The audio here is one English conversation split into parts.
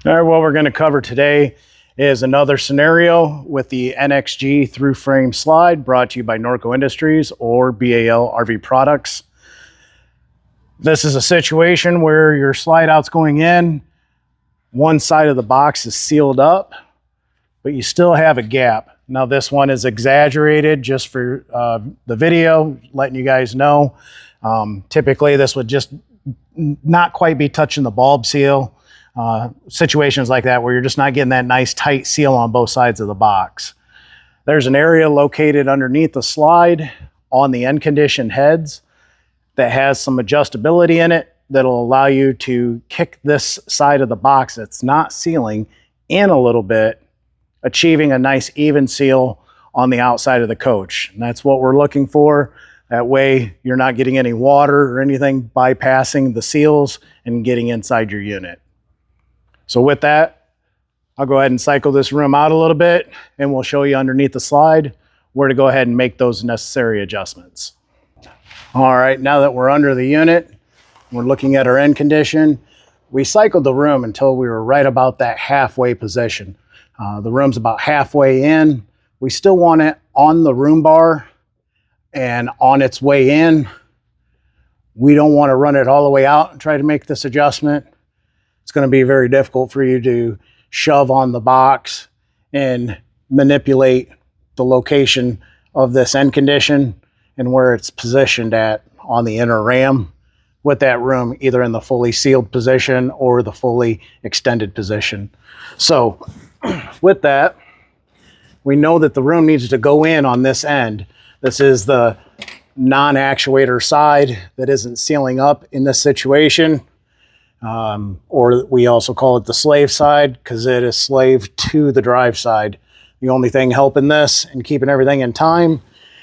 All right, what we're going to cover today is another scenario with the NXG through frame slide brought to you by Norco Industries or BAL RV Products. This is a situation where your slide out's going in, one side of the box is sealed up, but you still have a gap. Now this one is exaggerated just for the video, letting you guys know. Typically this would just not quite be touching the bulb seal. Situations like that where you're just not getting that nice tight seal on both sides of the box. There's an area located underneath the slide on the end condition heads that has some adjustability in it that'll allow you to kick this side of the box that's not sealing in a little bit, achieving a nice even seal on the outside of the coach. And that's what we're looking for. That way you're not getting any water or anything bypassing the seals and getting inside your unit. So with that, I'll go ahead and cycle this room out a little bit and we'll show you underneath the slide where to go ahead and make those necessary adjustments. All right, now that we're under the unit, we're looking at our end condition. We cycled the room until we were right about that halfway position. The room's about halfway in. We still want it on the room bar and on its way in. We don't want to run it all the way out and try to make this adjustment. It's going to be very difficult for you to shove on the box and manipulate the location of this end condition and where it's positioned at on the inner ram with that room either in the fully sealed position or the fully extended position. So with that, we know that the room needs to go in on this end. This is the non-actuator side that isn't sealing up in this situation. Or we also call it the slave side because it is slave to the drive side. The only thing helping this and keeping everything in time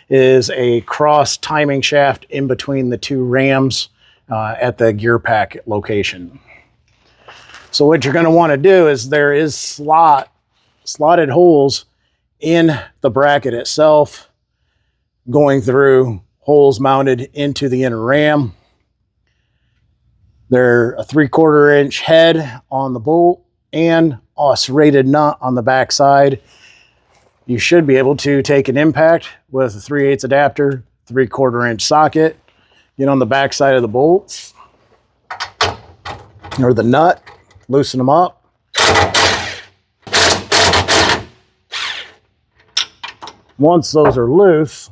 is a cross timing shaft in between the two rams at the gear pack location. So what you're going to want to do is there is slotted holes in the bracket itself going through holes mounted into the inner ram. They're a 3/4 inch head on the bolt and a serrated nut on the back side. You should be able to take an impact with a 3/8 adapter, 3/4 inch socket, get on the back side of the bolts or the nut, loosen them up. Once those are loose,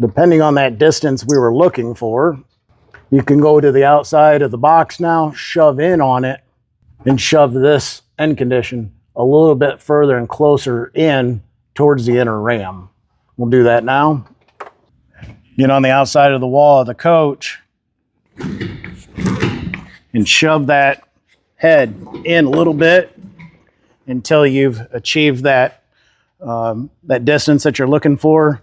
depending on that distance we were looking for, you can go to the outside of the box now, shove in on it, and shove this end condition a little bit further and closer in towards the inner ram. We'll do that now. Get on the outside of the wall of the coach and shove that head in a little bit until you've achieved that, that distance that you're looking for.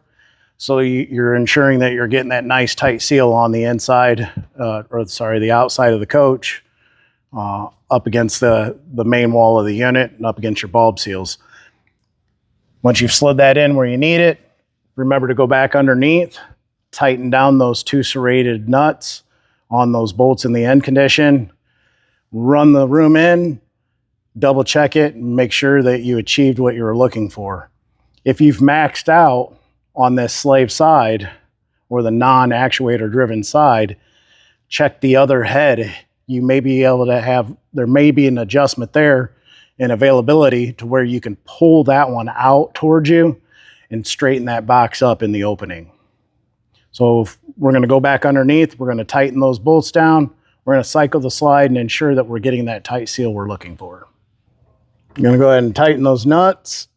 So you're ensuring that you're getting that nice tight seal on the inside, the outside of the coach, up against the main wall of the unit and up against your bulb seals. Once you've slid that in where you need it, remember to go back underneath, tighten down those two serrated nuts on those bolts in the end condition, run the room in, double check it, and make sure that you achieved what you were looking for. If you've maxed out on this slave side or the non-actuator driven side, check the other head. You may be able to have, there may be an adjustment there in availability to where you can pull that one out towards you and straighten that box up in the opening. So if we're going to go back underneath, we're going to tighten those bolts down. We're going to cycle the slide and ensure that we're getting that tight seal we're looking for. I'm going to go ahead and tighten those nuts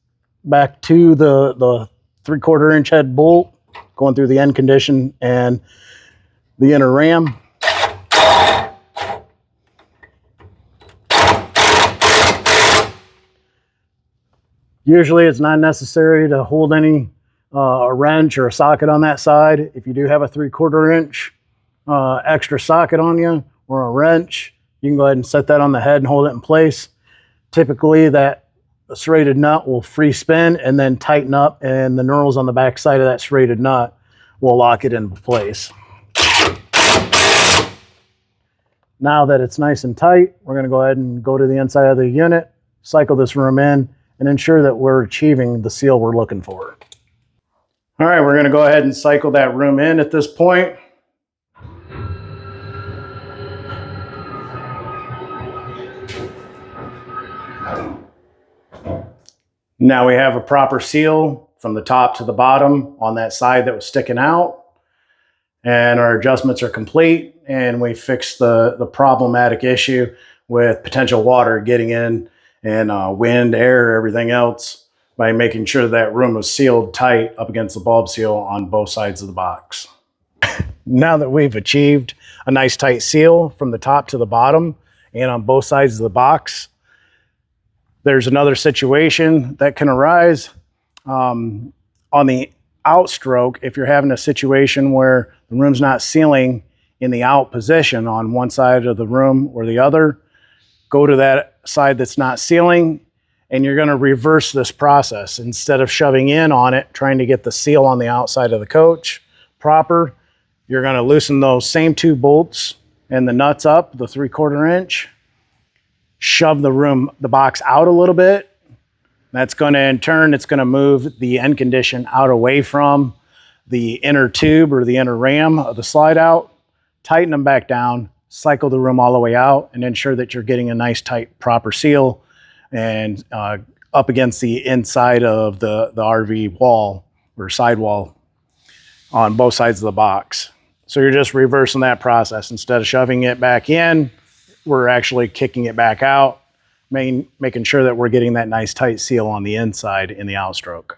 back to the 3/4 inch head bolt going through the end condition and the inner ram. Usually it's not necessary to hold any a wrench or a socket on that side. If you do have a 3/4 inch extra socket on you or a wrench, you can go ahead and set that on the head and hold it in place. Typically that serrated nut will free spin and then tighten up, and the knurls on the back side of that serrated nut will lock it into place. Now that it's nice and tight, we're going to go ahead and go to the inside of the unit, cycle this room in, and ensure that we're achieving the seal we're looking for. All right, we're going to go ahead and cycle that room in at this point. Now we have a proper seal from the top to the bottom on that side that was sticking out. And our adjustments are complete, and we fixed the problematic issue with potential water getting in and wind, air, everything else by making sure that room was sealed tight up against the bulb seal on both sides of the box. Now that we've achieved a nice tight seal from the top to the bottom and on both sides of the box, there's another situation that can arise on the outstroke. If you're having a situation where the room's not sealing in the out position on one side of the room or the other, go to that side that's not sealing, and you're going to reverse this process. Instead of shoving in on it, trying to get the seal on the outside of the coach proper, you're going to loosen those same 2 bolts and the nuts up, the 3/4 inch, shove the box out a little bit. That's going to, in turn, it's going to move the end condition out away from the inner tube or the inner ram of the slide out, tighten them back down, cycle the room all the way out, and ensure that you're getting a nice tight proper seal and up against the inside of the RV wall or sidewall on both sides of the box. So you're just reversing that process. Instead of shoving it back in, we're actually kicking it back out, making sure that we're getting that nice tight seal on the inside in the outstroke.